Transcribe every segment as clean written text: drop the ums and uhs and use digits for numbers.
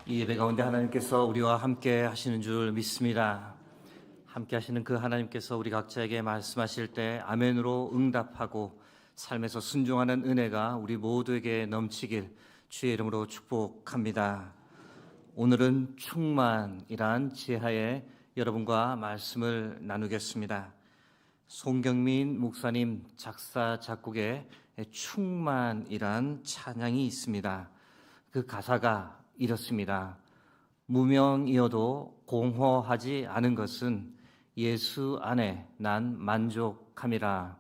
이 예배 가운데 하나님께서 우리와 함께 하시는 줄 믿습니다. 함께 하시는 그 하나님께서 우리 각자에게 말씀하실 때 아멘으로 응답하고 삶에서 순종하는 은혜가 우리 모두에게 넘치길 주의 이름으로 축복합니다. 오늘은 충만이란 지혜하에 여러분과 말씀을 나누겠습니다. 송경민 목사님 작사 작곡에 충만이란 찬양이 있습니다. 그 가사가 이렇습니다. 무명이어도 공허하지 않은 것은 예수 안에 난 만족함이라.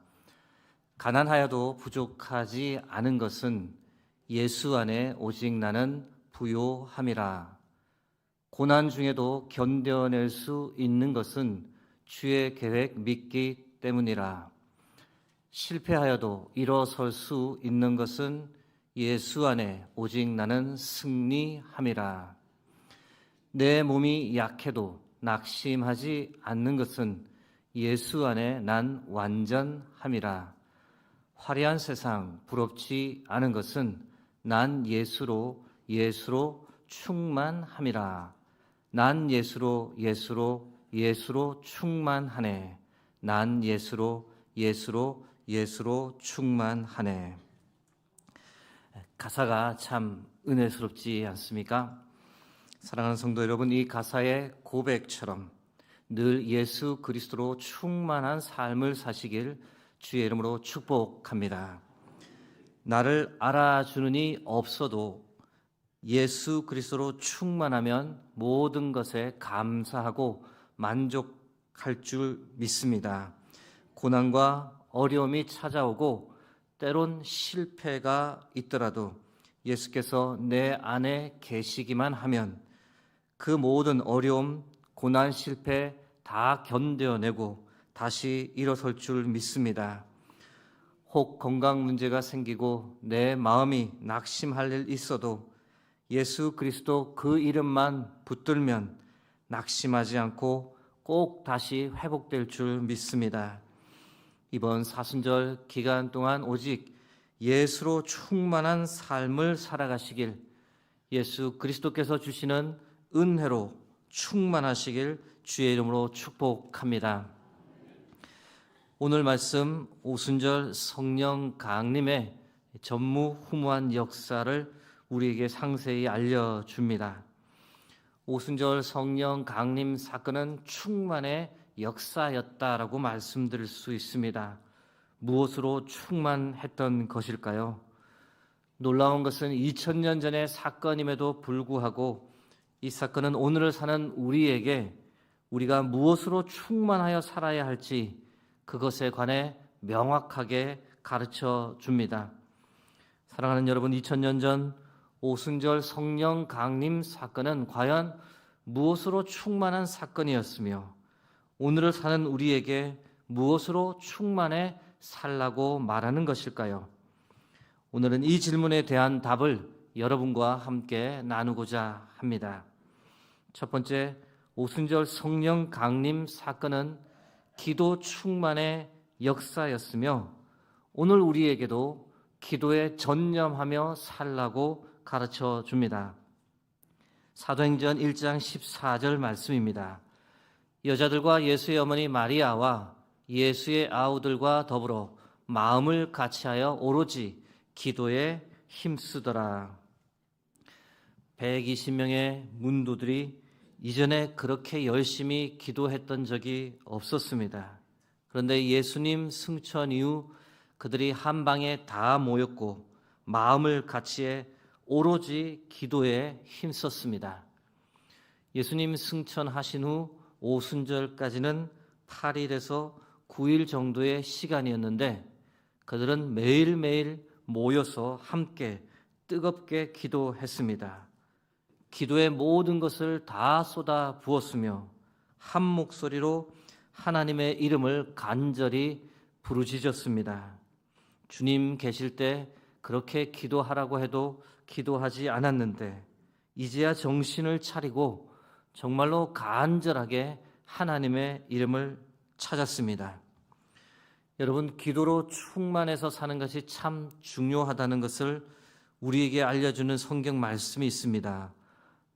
가난하여도 부족하지 않은 것은 예수 안에 오직 나는 부요함이라. 고난 중에도 견뎌낼 수 있는 것은 주의 계획 믿기 때문이라. 실패하여도 일어설 수 있는 것은 예수 안에 오직 나는 승리함이라. 내 몸이 약해도 낙심하지 않는 것은 예수 안에 난 완전함이라. 화려한 세상 부럽지 않은 것은 난 예수로 충만함이라. 난 예수로 충만하네. 난 예수로 충만하네. 가사가 참 은혜스럽지 않습니까? 사랑하는 성도 여러분, 이 가사의 고백처럼 늘 예수 그리스도로 충만한 삶을 사시길 주의 이름으로 축복합니다. 나를 알아주는 이 없어도 예수 그리스도로 충만하면 모든 것에 감사하고 만족할 줄 믿습니다. 고난과 어려움이 찾아오고 때론 실패가 있더라도 예수께서 내 안에 계시기만 하면 그 모든 어려움, 고난, 실패 다 견뎌내고 다시 일어설 줄 믿습니다. 혹 건강 문제가 생기고 내 마음이 낙심할 일 있어도 예수 그리스도 그 이름만 붙들면 낙심하지 않고 꼭 다시 회복될 줄 믿습니다. 이번 사순절 기간 동안 오직 예수로 충만한 삶을 살아가시길, 예수 그리스도께서 주시는 은혜로 충만하시길 주의 이름으로 축복합니다. 오늘 말씀 오순절 성령 강림의 전무후무한 역사를 우리에게 상세히 알려줍니다. 오순절 성령 강림 사건은 충만의 역사였다라고 말씀드릴 수 있습니다. 무엇으로 충만했던 것일까요? 놀라운 것은 2000년 전의 사건임에도 불구하고 이 사건은 오늘을 사는 우리에게 우리가 무엇으로 충만하여 살아야 할지 그것에 관해 명확하게 가르쳐 줍니다. 사랑하는 여러분, 2000년 전 오순절 성령 강림 사건은 과연 무엇으로 충만한 사건이었으며 오늘을 사는 우리에게 무엇으로 충만해 살라고 말하는 것일까요? 오늘은 이 질문에 대한 답을 여러분과 함께 나누고자 합니다. 첫 번째, 오순절 성령 강림 사건은 기도 충만의 역사였으며 오늘 우리에게도 기도에 전념하며 살라고 가르쳐 줍니다. 사도행전 1장 14절 말씀입니다. 여자들과 예수의 어머니 마리아와 예수의 아우들과 더불어 마음을 같이하여 오로지 기도에 힘쓰더라. 120명의 문도들이 이전에 그렇게 열심히 기도했던 적이 없었습니다. 그런데 예수님 승천 이후 그들이 한 방에 다 모였고 마음을 같이해 오로지 기도에 힘썼습니다. 예수님 승천하신 후 오순절까지는 8일에서 9일 정도의 시간이었는데 그들은 매일매일 모여서 함께 뜨겁게 기도했습니다. 기도의 모든 것을 다 쏟아 부었으며 한 목소리로 하나님의 이름을 간절히 부르짖었습니다. 주님 계실 때 그렇게 기도하라고 해도 기도하지 않았는데 이제야 정신을 차리고 정말로 간절하게 하나님의 이름을 찾았습니다. 여러분, 기도로 충만해서 사는 것이 참 중요하다는 것을 우리에게 알려주는 성경 말씀이 있습니다.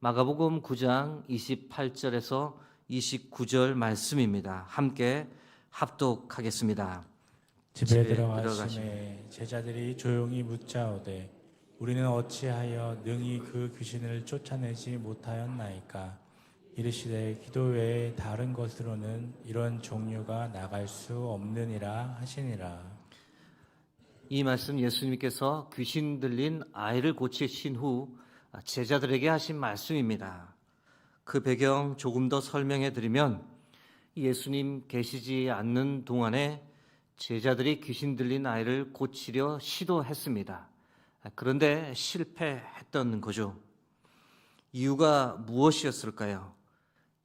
마가복음 9장 28절에서 29절 말씀입니다. 함께 합독하겠습니다. 집에 들어가심에 제자들이 조용히 묻자오되 우리는 어찌하여 능히 그 귀신을 쫓아내지 못하였나이까? 이르시되 기도 외에 다른 것으로는 이런 종류가 나갈 수 없느니라 하시니라. 이 말씀 예수님께서 귀신 들린 아이를 고치신 후 제자들에게 하신 말씀입니다. 그 배경 조금 더 설명해 드리면 예수님 계시지 않는 동안에 제자들이 귀신 들린 아이를 고치려 시도했습니다. 그런데 실패했던 거죠. 이유가 무엇이었을까요?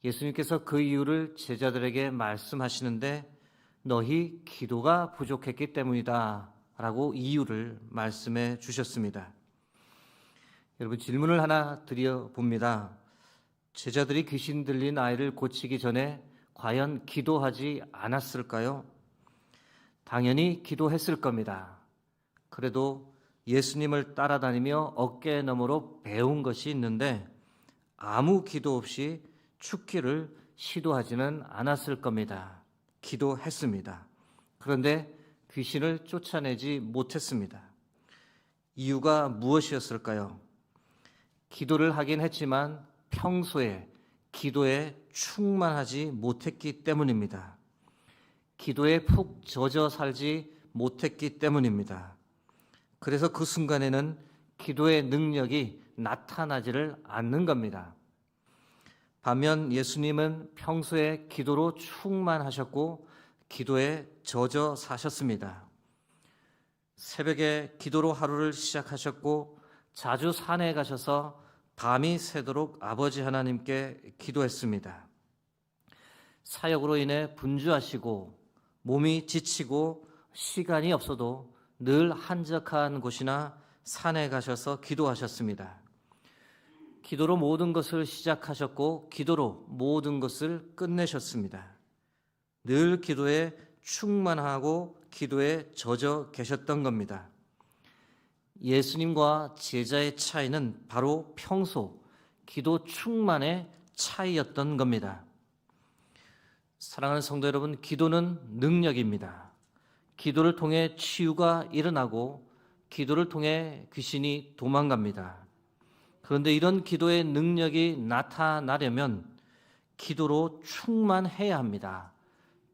예수님께서 그 이유를 제자들에게 말씀하시는데 너희 기도가 부족했기 때문이다 라고 이유를 말씀해 주셨습니다. 여러분, 질문을 하나 드려봅니다. 제자들이 귀신 들린 아이를 고치기 전에 과연 기도하지 않았을까요? 당연히 기도했을 겁니다. 그래도 예수님을 따라다니며 어깨 너머로 배운 것이 있는데 아무 기도 없이 죽기를 시도하지는 않았을 겁니다. 기도했습니다. 그런데 귀신을 쫓아내지 못했습니다. 이유가 무엇이었을까요? 기도를 하긴 했지만 평소에 기도에 충만하지 못했기 때문입니다. 기도에 푹 젖어 살지 못했기 때문입니다. 그래서 그 순간에는 기도의 능력이 나타나지를 않는 겁니다. 반면 예수님은 평소에 기도로 충만하셨고 기도에 젖어 사셨습니다. 새벽에 기도로 하루를 시작하셨고 자주 산에 가셔서 밤이 새도록 아버지 하나님께 기도했습니다. 사역으로 인해 분주하시고 몸이 지치고 시간이 없어도 늘 한적한 곳이나 산에 가셔서 기도하셨습니다. 기도로 모든 것을 시작하셨고 기도로 모든 것을 끝내셨습니다. 늘 기도에 충만하고 기도에 젖어 계셨던 겁니다. 예수님과 제자의 차이는 바로 평소 기도 충만의 차이였던 겁니다. 사랑하는 성도 여러분, 기도는 능력입니다. 기도를 통해 치유가 일어나고 기도를 통해 귀신이 도망갑니다. 그런데 이런 기도의 능력이 나타나려면 기도로 충만해야 합니다.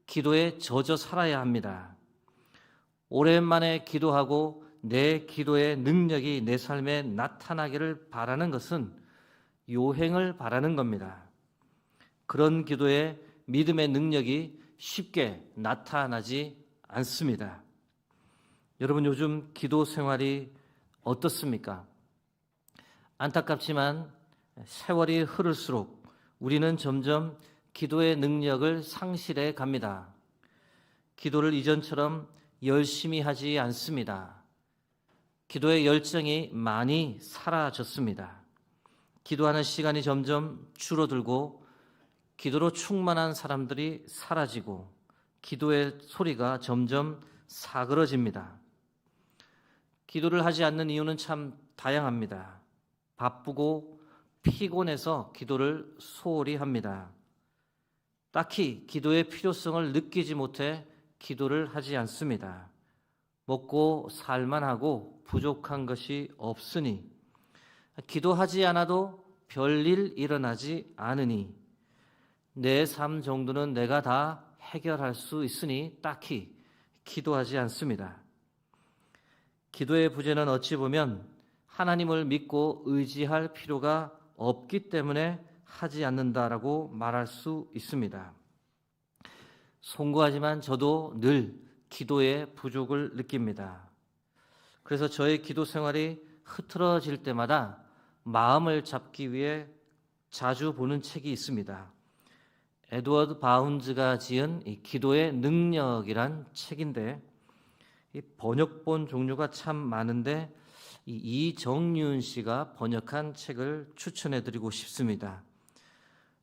기도에 젖어 살아야 합니다. 오랜만에 기도하고 내 기도의 능력이 내 삶에 나타나기를 바라는 것은 요행을 바라는 겁니다. 그런 기도에 믿음의 능력이 쉽게 나타나지 않습니다. 여러분, 요즘 기도 생활이 어떻습니까? 안타깝지만 세월이 흐를수록 우리는 점점 기도의 능력을 상실해 갑니다. 기도를 이전처럼 열심히 하지 않습니다. 기도의 열정이 많이 사라졌습니다. 기도하는 시간이 점점 줄어들고 기도로 충만한 사람들이 사라지고 기도의 소리가 점점 사그러집니다. 기도를 하지 않는 이유는 참 다양합니다. 바쁘고 피곤해서 기도를 소홀히 합니다. 딱히 기도의 필요성을 느끼지 못해 기도를 하지 않습니다. 먹고 살만하고 부족한 것이 없으니, 기도하지 않아도 별일 일어나지 않으니, 내 삶 정도는 내가 다 해결할 수 있으니 딱히 기도하지 않습니다. 기도의 부재는 어찌 보면 하나님을 믿고 의지할 필요가 없기 때문에 하지 않는다라고 말할 수 있습니다. 송구하지만 저도 늘 기도의 부족을 느낍니다. 그래서 저의 기도 생활이 흐트러질 때마다 마음을 잡기 위해 자주 보는 책이 있습니다. 에드워드 바운즈가 지은 이 기도의 능력이란 책인데, 이 번역본 종류가 참 많은데 이정윤 씨가 번역한 책을 추천해드리고 싶습니다.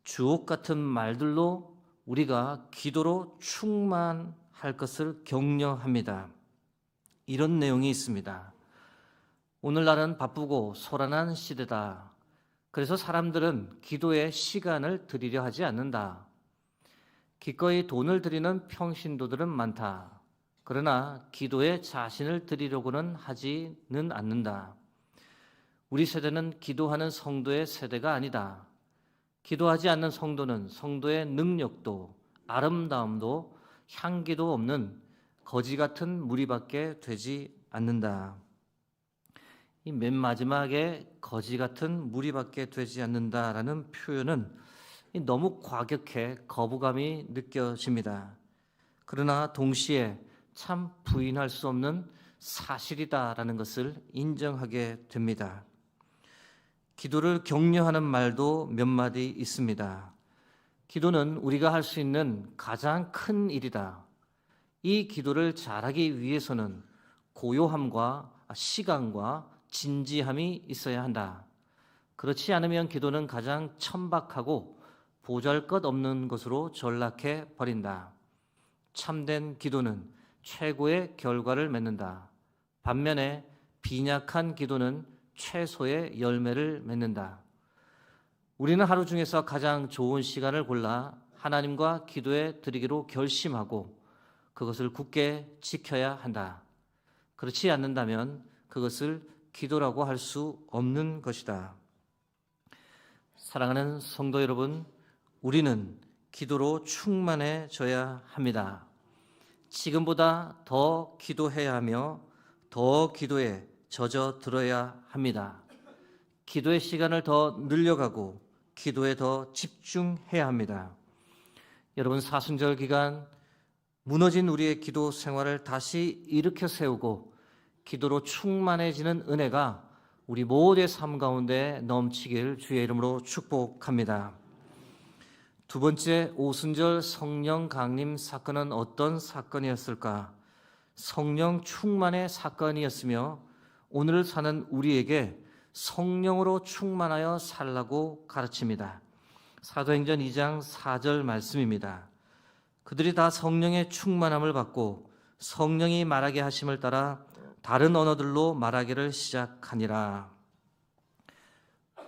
주옥 같은 말들로 우리가 기도로 충만할 것을 격려합니다. 이런 내용이 있습니다. 오늘날은 바쁘고 소란한 시대다. 그래서 사람들은 기도에 시간을 들이려 하지 않는다. 기꺼이 돈을 들이는 평신도들은 많다. 그러나 기도에 자신을 들이려고는 하지는 않는다. 우리 세대는 기도하는 성도의 세대가 아니다. 기도하지 않는 성도는 성도의 능력도 아름다움도 향기도 없는 거지 같은 무리밖에 되지 않는다. 이 맨 마지막에 거지 같은 무리밖에 되지 않는다라는 표현은 너무 과격해 거부감이 느껴집니다. 그러나 동시에 참 부인할 수 없는 사실이다라는 것을 인정하게 됩니다. 기도를 격려하는 말도 몇 마디 있습니다. 기도는 우리가 할 수 있는 가장 큰 일이다. 이 기도를 잘하기 위해서는 고요함과 시간과 진지함이 있어야 한다. 그렇지 않으면 기도는 가장 천박하고 보잘것없는 것으로 전락해 버린다. 참된 기도는 최고의 결과를 맺는다. 반면에 빈약한 기도는 최소의 열매를 맺는다. 우리는 하루 중에서 가장 좋은 시간을 골라 하나님과 기도에 드리기로 결심하고 그것을 굳게 지켜야 한다. 그렇지 않는다면 그것을 기도라고 할 수 없는 것이다. 사랑하는 성도 여러분, 우리는 기도로 충만해져야 합니다. 지금보다 더 기도해야 하며 더 기도에 젖어들어야 합니다. 기도의 시간을 더 늘려가고 기도에 더 집중해야 합니다. 여러분, 사순절 기간 무너진 우리의 기도 생활을 다시 일으켜 세우고 기도로 충만해지는 은혜가 우리 모두의 삶 가운데 넘치길 주의 이름으로 축복합니다. 두 번째, 오순절 성령 강림 사건은 어떤 사건이었을까? 성령 충만의 사건이었으며 오늘 사는 우리에게 성령으로 충만하여 살라고 가르칩니다. 사도행전 2장 4절 말씀입니다. 그들이 다 성령의 충만함을 받고 성령이 말하게 하심을 따라 다른 언어들로 말하기를 시작하니라.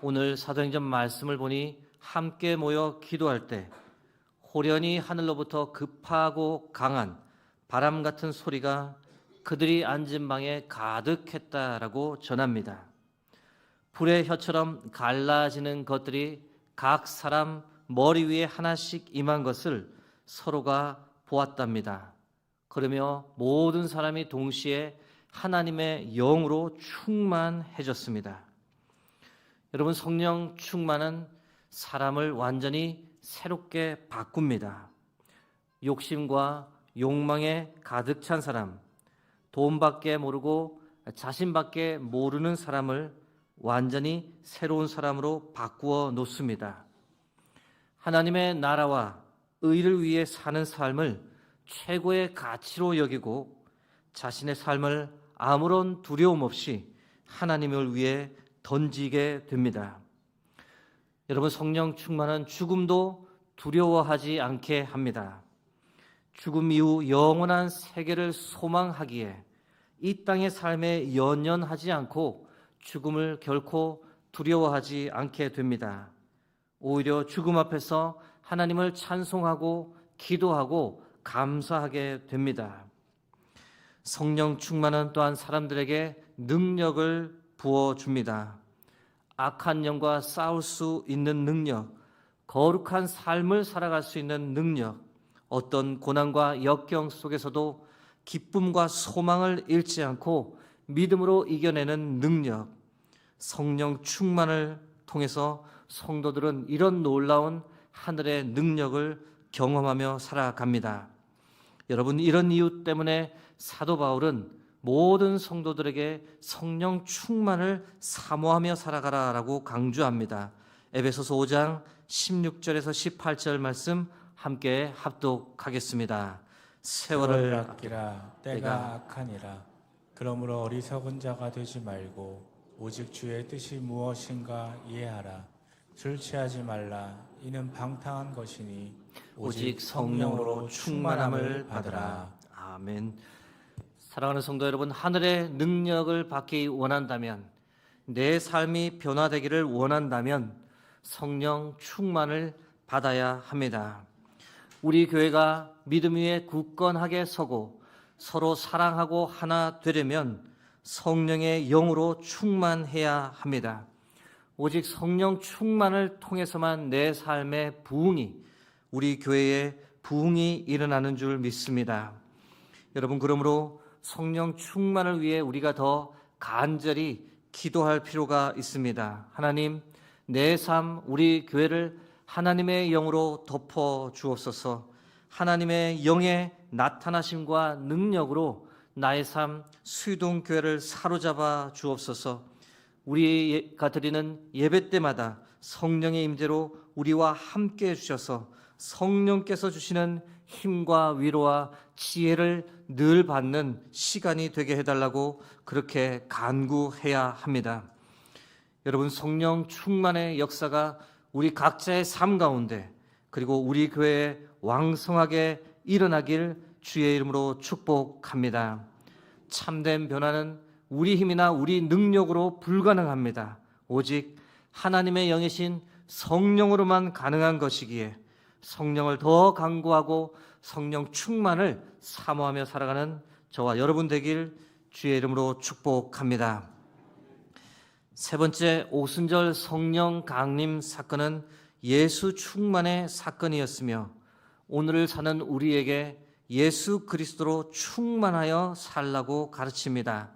오늘 사도행전 말씀을 보니 함께 모여 기도할 때 호련히 하늘로부터 급하고 강한 바람 같은 소리가 그들이 앉은 방에 가득했다라고 전합니다. 불의 혀처럼 갈라지는 것들이 각 사람 머리 위에 하나씩 임한 것을 서로가 보았답니다. 그러며 모든 사람이 동시에 하나님의 영으로 충만해졌습니다. 여러분, 성령 충만은 사람을 완전히 새롭게 바꿉니다. 욕심과 욕망에 가득 찬 사람, 돈밖에 모르고 자신밖에 모르는 사람을 완전히 새로운 사람으로 바꾸어 놓습니다. 하나님의 나라와 의를 위해 사는 삶을 최고의 가치로 여기고 자신의 삶을 아무런 두려움 없이 하나님을 위해 던지게 됩니다. 여러분, 성령 충만은 죽음도 두려워하지 않게 합니다. 죽음 이후 영원한 세계를 소망하기에 이 땅의 삶에 연연하지 않고 죽음을 결코 두려워하지 않게 됩니다. 오히려 죽음 앞에서 하나님을 찬송하고 기도하고 감사하게 됩니다. 성령 충만은 또한 사람들에게 능력을 부어줍니다. 악한 영과 싸울 수 있는 능력, 거룩한 삶을 살아갈 수 있는 능력, 어떤 고난과 역경 속에서도 기쁨과 소망을 잃지 않고 믿음으로 이겨내는 능력, 성령 충만을 통해서 성도들은 이런 놀라운 하늘의 능력을 경험하며 살아갑니다. 여러분, 이런 이유 때문에 사도 바울은 모든 성도들에게 성령 충만을 사모하며 살아가라라고 강조합니다. 에베소서 5장 16절에서 18절 말씀 함께 합독하겠습니다. 세월을 아끼라 때가 악하니라. 그러므로 어리석은 자가 되지 말고 오직 주의 뜻이 무엇인가 이해하라. 술 취하지 말라. 이는 방탕한 것이니 오직 성령으로 충만함을 받으라. 아멘. 사랑하는 성도 여러분, 하늘의 능력을 받기 원한다면 내 삶이 변화되기를 원한다면 성령 충만을 받아야 합니다. 우리 교회가 믿음 위에 굳건하게 서고 서로 사랑하고 하나 되려면 성령의 영으로 충만해야 합니다. 오직 성령 충만을 통해서만 내 삶의 부흥이, 우리 교회의 부흥이 일어나는 줄 믿습니다. 여러분, 그러므로 성령 충만을 위해 우리가 더 간절히 기도할 필요가 있습니다. 하나님, 내 삶, 우리 교회를 하나님의 영으로 덮어 주옵소서. 하나님의 영의 나타나심과 능력으로 나의 삶 수유동교회를 사로잡아 주옵소서. 우리가 드리는 예배 때마다 성령의 임재로 우리와 함께 해주셔서 성령께서 주시는 힘과 위로와 지혜를 늘 받는 시간이 되게 해달라고 그렇게 간구해야 합니다. 여러분, 성령 충만의 역사가 우리 각자의 삶 가운데 그리고 우리 교회에 왕성하게 일어나길 주의 이름으로 축복합니다. 참된 변화는 우리 힘이나 우리 능력으로 불가능합니다. 오직 하나님의 영이신 성령으로만 가능한 것이기에 성령을 더 간구하고 성령 충만을 사모하며 살아가는 저와 여러분 되길 주의 이름으로 축복합니다. 세 번째, 오순절 성령 강림 사건은 예수 충만의 사건이었으며 오늘을 사는 우리에게 예수 그리스도로 충만하여 살라고 가르칩니다.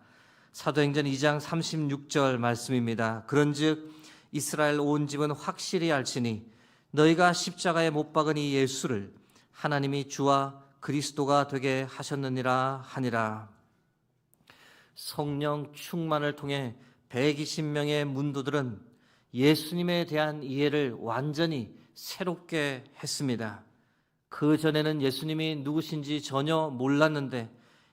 사도행전 2장 36절 말씀입니다. 그런즉 이스라엘 온 집은 확실히 알지니 너희가 십자가에 못 박은 이 예수를 하나님이 주와 그리스도가 되게 하셨느니라 하니라. 성령 충만을 통해 120명의 문도들은 예수님에 대한 이해를 완전히 새롭게 했습니다. 그 전에는 예수님이 누구신지 전혀 몰랐는데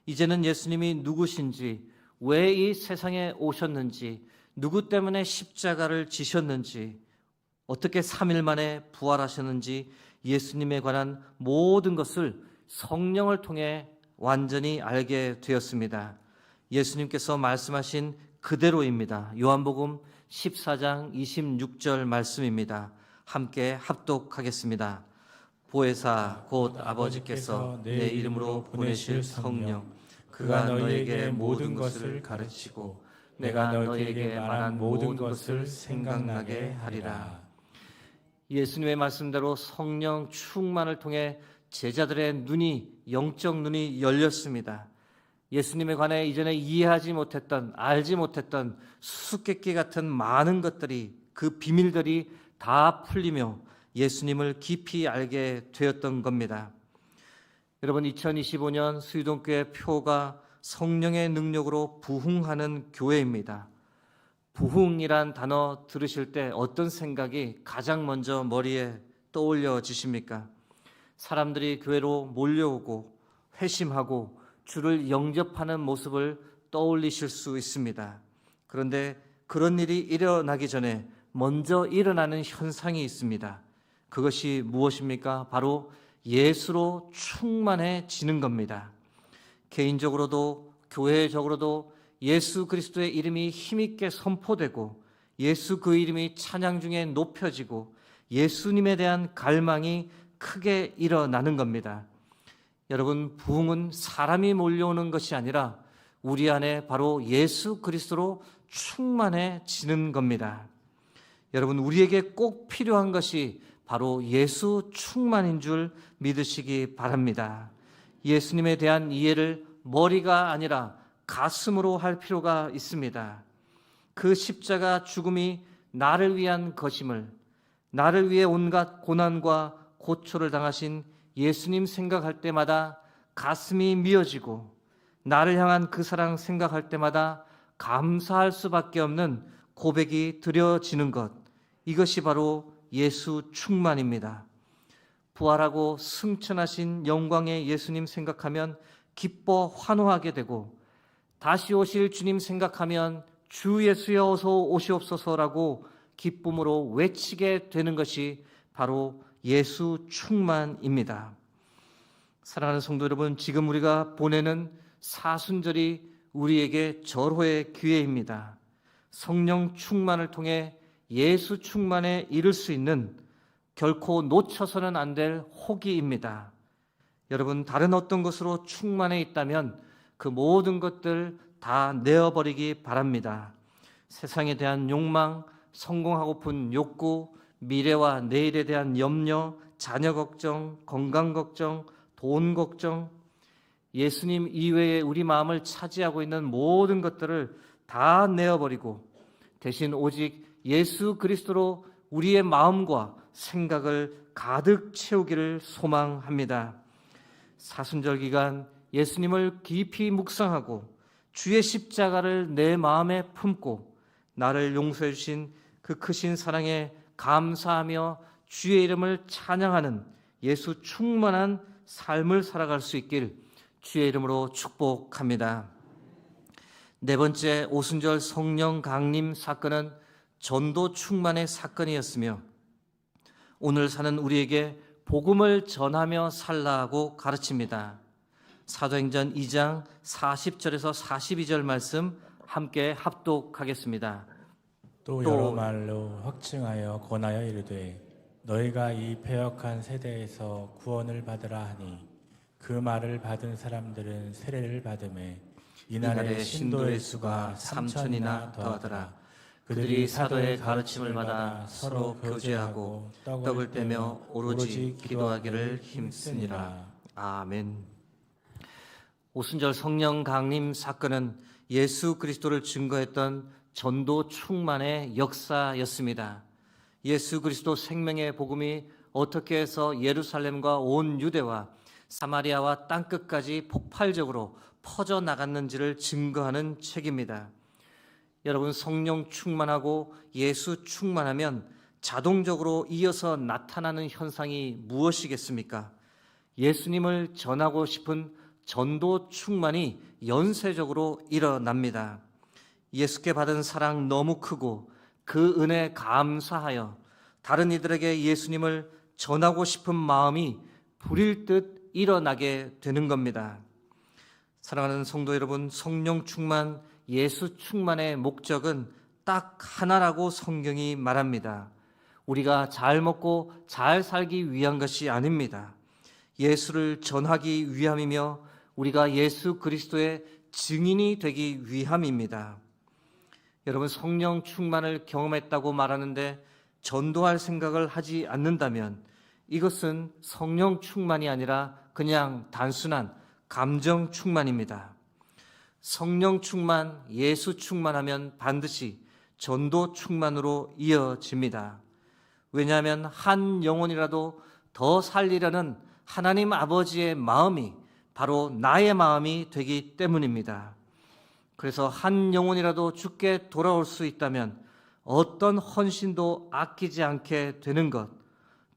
이제는 예수님이 누구신지, 왜 이 세상에 오셨는지, 누구 때문에 십자가를 지셨는지, 어떻게 3일 만에 부활하셨는지 예수님에 관한 모든 것을 성령을 통해 완전히 알게 되었습니다. 예수님께서 말씀하신 그대로입니다. 요한복음 14장 26절 말씀입니다. 함께 합독하겠습니다. 보혜사 곧 아버지께서 내 이름으로 보내실 성령, 그가 너희에게 모든 것을 가르치고 내가 너희에게 말한 모든 것을 생각나게 하리라. 예수님의 말씀대로 성령 충만을 통해 제자들의 눈이, 영적 눈이 열렸습니다. 예수님에 관해 이전에 이해하지 못했던, 알지 못했던 수수께끼 같은 많은 것들이, 그 비밀들이 다 풀리며 예수님을 깊이 알게 되었던 겁니다. 여러분, 2025년 수유동교회 표가 성령의 능력으로 부흥하는 교회입니다. 부흥이란 단어 들으실 때 어떤 생각이 가장 먼저 머리에 떠올려지십니까? 사람들이 교회로 몰려오고 회심하고 주를 영접하는 모습을 떠올리실 수 있습니다. 그런데 그런 일이 일어나기 전에 먼저 일어나는 현상이 있습니다. 그것이 무엇입니까? 바로 예수로 충만해지는 겁니다. 개인적으로도 교회적으로도 예수 그리스도의 이름이 힘있게 선포되고 예수 그 이름이 찬양 중에 높여지고 예수님에 대한 갈망이 크게 일어나는 겁니다. 여러분, 부흥은 사람이 몰려오는 것이 아니라 우리 안에 바로 예수 그리스도로 충만해지는 겁니다. 여러분, 우리에게 꼭 필요한 것이 바로 예수 충만인 줄 믿으시기 바랍니다. 예수님에 대한 이해를 머리가 아니라 가슴으로 할 필요가 있습니다. 그 십자가 죽음이 나를 위한 것임을, 나를 위해 온갖 고난과 고초를 당하신 예수님 생각할 때마다 가슴이 미어지고 나를 향한 그 사랑 생각할 때마다 감사할 수밖에 없는 고백이 드려지는 것, 이것이 바로 예수 충만입니다. 부활하고 승천하신 영광의 예수님 생각하면 기뻐 환호하게 되고 다시 오실 주님 생각하면 주 예수여 어서 오시옵소서라고 기쁨으로 외치게 되는 것이 바로 예수 충만입니다. 사랑하는 성도 여러분, 지금 우리가 보내는 사순절이 우리에게 절호의 기회입니다. 성령 충만을 통해 예수 충만에 이를 수 있는 결코 놓쳐서는 안 될 호기입니다. 여러분, 다른 어떤 것으로 충만해 있다면 그 모든 것들 다 내어버리기 바랍니다. 세상에 대한 욕망, 성공하고픈 욕구, 미래와 내일에 대한 염려, 자녀 걱정, 건강 걱정, 돈 걱정, 예수님 이외에 우리 마음을 차지하고 있는 모든 것들을 다 내어버리고 대신 오직 예수 그리스도로 우리의 마음과 생각을 가득 채우기를 소망합니다. 사순절 기간 예수님을 깊이 묵상하고 주의 십자가를 내 마음에 품고 나를 용서해 주신 그 크신 사랑에 감사하며 주의 이름을 찬양하는 예수 충만한 삶을 살아갈 수 있길 주의 이름으로 축복합니다. 네 번째, 오순절 성령 강림 사건은 전도 충만의 사건이었으며 오늘 사는 우리에게 복음을 전하며 살라고 가르칩니다. 사도행전 2장 40절에서 42절 말씀 함께 합독하겠습니다. 또 여러 말로 확증하여 권하여 이르되 너희가 이 패역한 세대에서 구원을 받으라 하니 그 말을 받은 사람들은 세례를 받음에 이날에 신도의 수가 3천이나 더하더라. 그들이 사도의 가르침을 받아 서로 교제하고 떡을 떼며 오로지 기도하기를 힘쓰니라. 아멘. 오순절 성령 강림 사건은 예수 그리스도를 증거했던 전도 충만의 역사였습니다. 예수 그리스도 생명의 복음이 어떻게 해서 예루살렘과 온 유대와 사마리아와 땅끝까지 폭발적으로 퍼져나갔는지를 증거하는 책입니다. 여러분, 성령 충만하고 예수 충만하면 자동적으로 이어서 나타나는 현상이 무엇이겠습니까? 예수님을 전하고 싶은 전도 충만이 연쇄적으로 일어납니다. 예수께 받은 사랑 너무 크고 그 은혜 감사하여 다른 이들에게 예수님을 전하고 싶은 마음이 불일 듯 일어나게 되는 겁니다. 사랑하는 성도 여러분, 성령 충만, 예수 충만의 목적은 딱 하나라고 성경이 말합니다. 우리가 잘 먹고 잘 살기 위한 것이 아닙니다. 예수를 전하기 위함이며 우리가 예수 그리스도의 증인이 되기 위함입니다. 여러분, 성령 충만을 경험했다고 말하는데 전도할 생각을 하지 않는다면 이것은 성령 충만이 아니라 그냥 단순한 감정 충만입니다. 성령 충만, 예수 충만하면 반드시 전도 충만으로 이어집니다. 왜냐하면 한 영혼이라도 더 살리려는 하나님 아버지의 마음이 바로 나의 마음이 되기 때문입니다. 그래서 한 영혼이라도 주께 돌아올 수 있다면 어떤 헌신도 아끼지 않게 되는 것,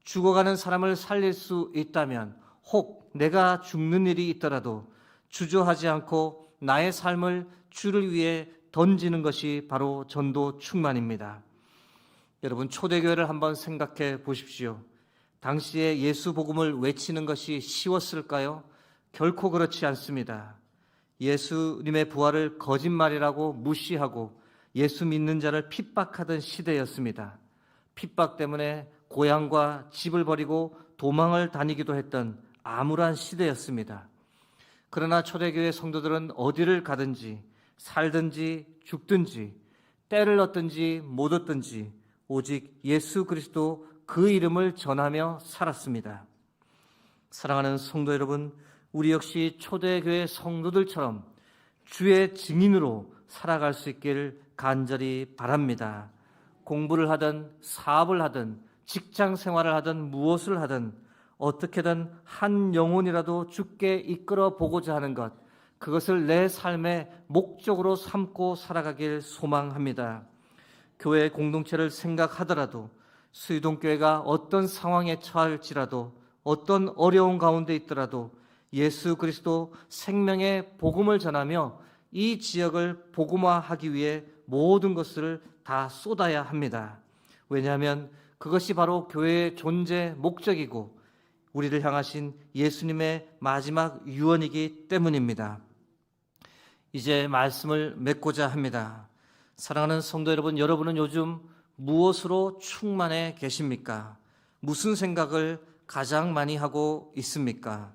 죽어가는 사람을 살릴 수 있다면 혹 내가 죽는 일이 있더라도 주저하지 않고 나의 삶을 주를 위해 던지는 것이 바로 전도 충만입니다. 여러분, 초대교회를 한번 생각해 보십시오. 당시에 예수 복음을 외치는 것이 쉬웠을까요? 결코 그렇지 않습니다. 예수님의 부활을 거짓말이라고 무시하고 예수 믿는 자를 핍박하던 시대였습니다. 핍박 때문에 고향과 집을 버리고 도망을 다니기도 했던 암울한 시대였습니다. 그러나 초대교회 성도들은 어디를 가든지 살든지 죽든지 때를 얻든지 못 얻든지 오직 예수 그리스도 그 이름을 전하며 살았습니다. 사랑하는 성도 여러분, 우리 역시 초대교회 성도들처럼 주의 증인으로 살아갈 수 있기를 간절히 바랍니다. 공부를 하든 사업을 하든 직장 생활을 하든 무엇을 하든 어떻게든 한 영혼이라도 주께 이끌어 보고자 하는 것, 그것을 내 삶의 목적으로 삼고 살아가길 소망합니다. 교회 공동체를 생각하더라도 수유동교회가 어떤 상황에 처할지라도 어떤 어려운 가운데 있더라도 예수 그리스도 생명의 복음을 전하며 이 지역을 복음화하기 위해 모든 것을 다 쏟아야 합니다. 왜냐하면 그것이 바로 교회의 존재 목적이고 우리를 향하신 예수님의 마지막 유언이기 때문입니다. 이제 말씀을 맺고자 합니다. 사랑하는 성도 여러분, 여러분은 요즘 무엇으로 충만해 계십니까? 무슨 생각을 가장 많이 하고 있습니까?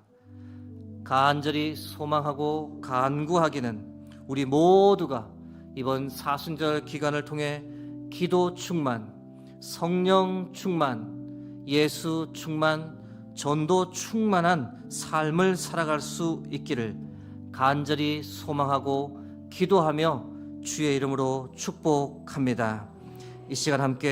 간절히 소망하고 간구하기는 우리 모두가 이번 사순절 기간을 통해 기도 충만, 성령 충만, 예수 충만, 전도 충만한 삶을 살아갈 수 있기를 간절히 소망하고 기도하며 주의 이름으로 축복합니다. 이 시간 함께